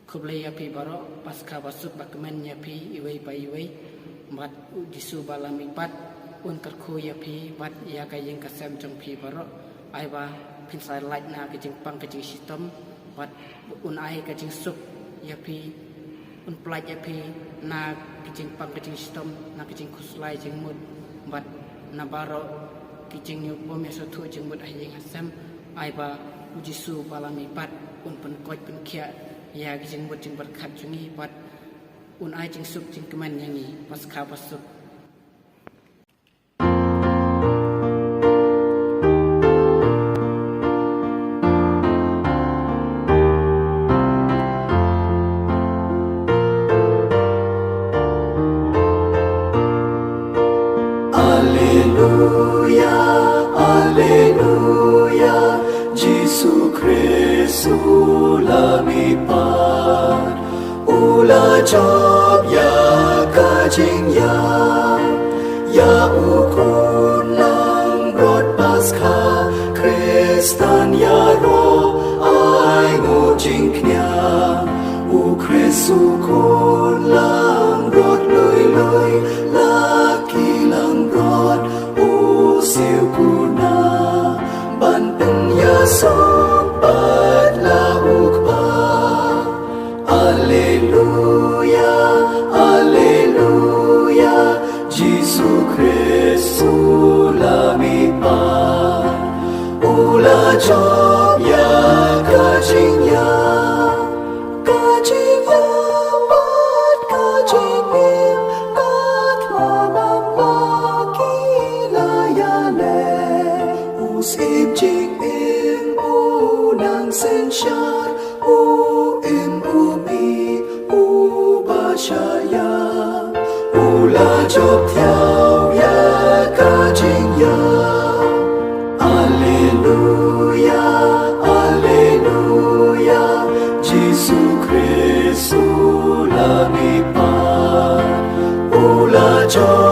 Kublai api baro pasca basut bakmen yapi iwai bai iwai mat disu balami pat un terku yapi mat ya kayeng kasem jong pi baro aiba pinsai light na kejing pang kejing sistem mat un ai kejing sup yapi un plaj yapi na kejing pang kejing sistem na kejing kuslai jeng mud mat na baro kejing nyuk bom ya sotu jeng mud ayeng kasem aiba ujisu balami pat un pen koj pen kia ya jeng buat jeng berkat jungi pat un ai jeng sup jeng keman yangi pasca basut Alleluia, Alleluia, Jesu Kristu lamipat, ula job ya kajing ya ukun lang rod pasca, Kristan ya ro ai ngujing knya, u Kristu kun lang rod lui laki lang rod siêu puna ban pen ya sobat la ukba Alleluia Alleluia Jesu Kristu lamipat ula job ya kajing ya pat kajing im kat manam laki Usip jing im unang sensyar im umi ubashaya ula job tiao ya kajing ya Alleluia Alleluia Jesu Kristu lamipat ula job